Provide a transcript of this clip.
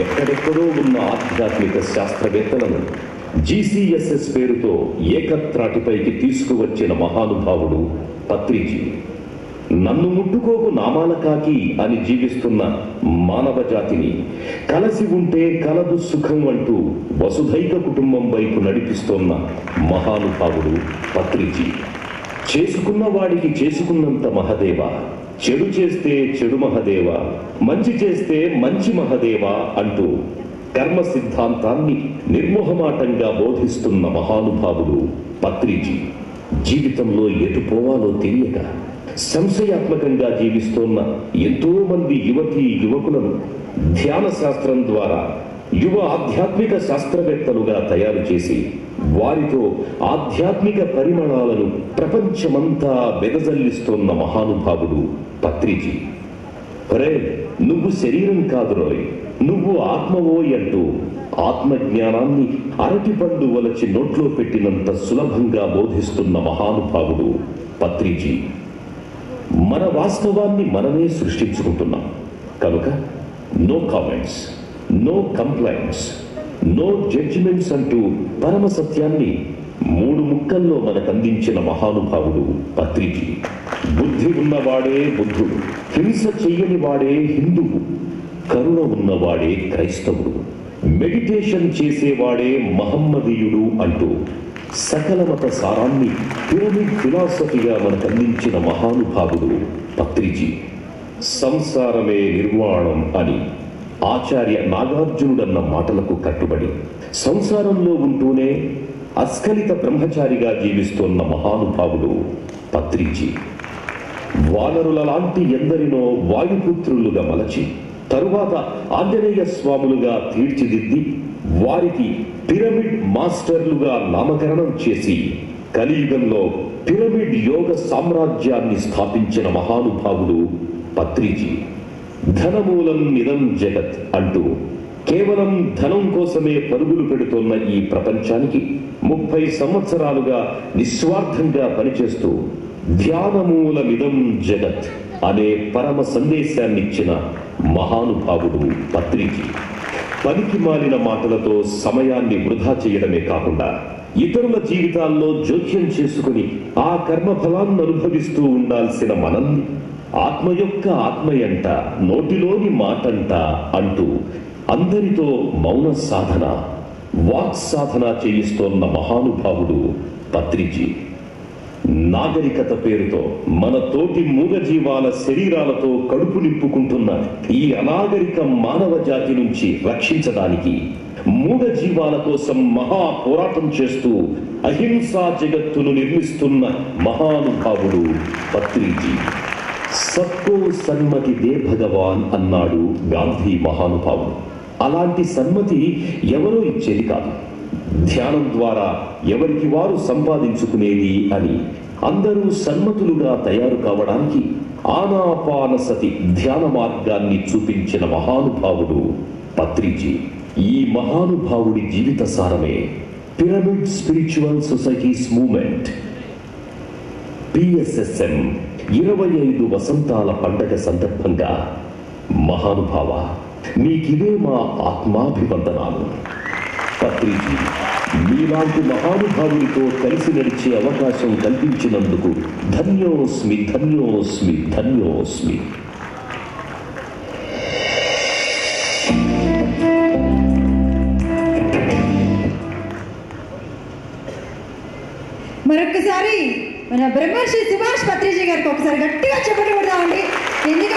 ఎక్కడెక్కడో ఉన్న ఆధ్యాత్మిక శాస్త్రవేత్తలను GCSS పేరుతో ఏకత్రాటిపైకి తీసుకువచ్చిన మహానుభావుడు పత్రిజీ. నన్ను ముట్టుకోకు నామాలకాకి అని జీవిస్తున్న మానవ జాతిని కలసి ఉంటే కలదు సుఖం అంటూ వసుధైక కుటుంబం వైపు నడిపిస్తోన్న మహానుభావుడు పత్రిజీ. చేసుకున్న వాడికి చేసుకున్నంత మహదేవ, చెడు చేస్తే చెడు మహదేవ, మంచి చేస్తే మంచి మహదేవ అంటూ కర్మ సిద్ధాంతాన్ని నిర్మోహమాటంగా బోధిస్తున్న మహానుభావుడు పత్రిజీ. జీవితంలో ఎటు పోవాలో తెలియక సంశయాత్మకంగా జీవిస్తోన్న ఎంతో మంది యువతీ యువకులను ధ్యాన శాస్త్రం ద్వారా యువ ఆధ్యాత్మిక శాస్త్రవేత్తలుగా తయారు చేసి వారితో ఆధ్యాత్మిక పరిమళాలను ప్రపంచమంతా వెదజల్లిస్తోన్న మహానుభావుడు పత్రిజీ. రే, నువ్వు శరీరం కాదురోయ్, నువ్వు ఆత్మవోయ్ అంటూ ఆత్మజ్ఞానాన్ని అరటిపండు వలచి నోట్లో పెట్టినంత సులభంగా బోధిస్తున్న మహానుభావుడు పత్రిజీ. మన వాస్తవాన్ని మనమే సృష్టించుకుంటున్నాం కనుక no comments, no complaints, no judgements అంటూ పరమ సత్యాన్ని 3 ముక్కల్లో మనకందించిన మహానుభావుడు పత్రిజీ. బుద్ధి ఉన్నవాడే బుద్ధుడు, హింస చెయ్యని వాడే హిందువు, కరుణ ఉన్నవాడే క్రైస్తవుడు, మెడిటేషన్ చేసేవాడే మహమ్మదీయుడు అంటూ సకల మత సారాన్ని పిరమిడ్ ఫిలాసఫీగా మనకందించిన మహానుభావుడు పత్రిజీ. సంసారమే నిర్వాణం అని ఆచార్య నాగార్జునుడన్న మాటలకు కట్టుబడి సంసారంలో ఉంటూనే అస్ఖలిత బ్రహ్మచారిగా జీవిస్తోన్న మహానుభావుడు పత్రిజీ. వానరుల లాంటి ఎందరినో వాయుపుత్రులుగా మలచి తరువాత ఆంజనేయ స్వాములుగా తీర్చిదిద్ది వారికి పిరమిడ్ మాస్టర్లుగా నామకరణం చేసి కలియుగంలో పిరమిడ్ యోగ సామ్రాజ్యాన్ని స్థాపించిన మహానుభావుడు పత్రిజీ. ధనమూలం ఇదం జగత్ అంటూ కేవలం ధనం కోసమే పరుగులు పెడుతోన్న ఈ ప్రపంచానికి 30 సంవత్సరాలుగా నిస్వార్థంగా పనిచేస్తూ ధ్యానమూలమిదం జగత్ అనే పరమ సందేశాన్నిచ్చిన మహానుభావుడు పత్రిజీ. పనికి మాలిన మాటలతో సమయాన్ని వృధా చేయడమే కాకుండా ఇతరుల జీవితాల్లో జోక్యం చేసుకుని ఆ కర్మఫలాన్ని అనుభవిస్తూ ఉండాల్సిన మనల్ని ఆత్మ యొక్క ఆత్మయంట, నోటిలోని మాటంట అంటూ అందరితో మౌన సాధన, వాక్ సాధన చేయిస్తోన్న మహానుభావుడు పత్రిజీ. నాగరికత పేరుతో మన తోటి మూగజీవాల శరీరాలతో కడుపు నింపుకుంటున్న ఈ అనాగరిక మానవ జాతి నుంచి రక్షించడానికి మూగజీవాల కోసం మహా పోరాటం చేస్తూ అహింసా జగత్తును నిర్మిస్తున్న మహానుభావుడు పత్రిజీ. సబ్కో సన్మతి దే భగవాన్ అన్నాడు గాంధీ మహానుభావుడు. అలాంటి సన్మతి ఎవరో ఇచ్చేది కాదు, ధ్యానం ద్వారా ఎవరికి వారు సంపాదించుకునేది అని అందరూ సన్మతులుగా తయారు కావడానికి ఆనాపానసతి ధ్యాన మార్గాన్ని చూపించిన మహానుభావుడు పత్రిజీ. ఈ మహానుభావుడి జీవిత సారమే pyramid spiritual societies movement PSSM 25 వసంతాల పండగ సందర్భంగా మహానుభావ, నీకివే మా ఆత్మాభివందనాలు. పత్రిజీ, మీలాంటి మహానుభావులతో కలిసి నడిచే అవకాశం కల్పించినందుకు ధన్యోస్మి ధన్యోస్మి ధన్యోస్మి. మరొకసారి మన బ్రహ్మర్షి సుభాష్ పత్రిజీ గారికి ఒకసారి గట్టిగా చెప్పండి కొడదామండి. ఎందుకంటే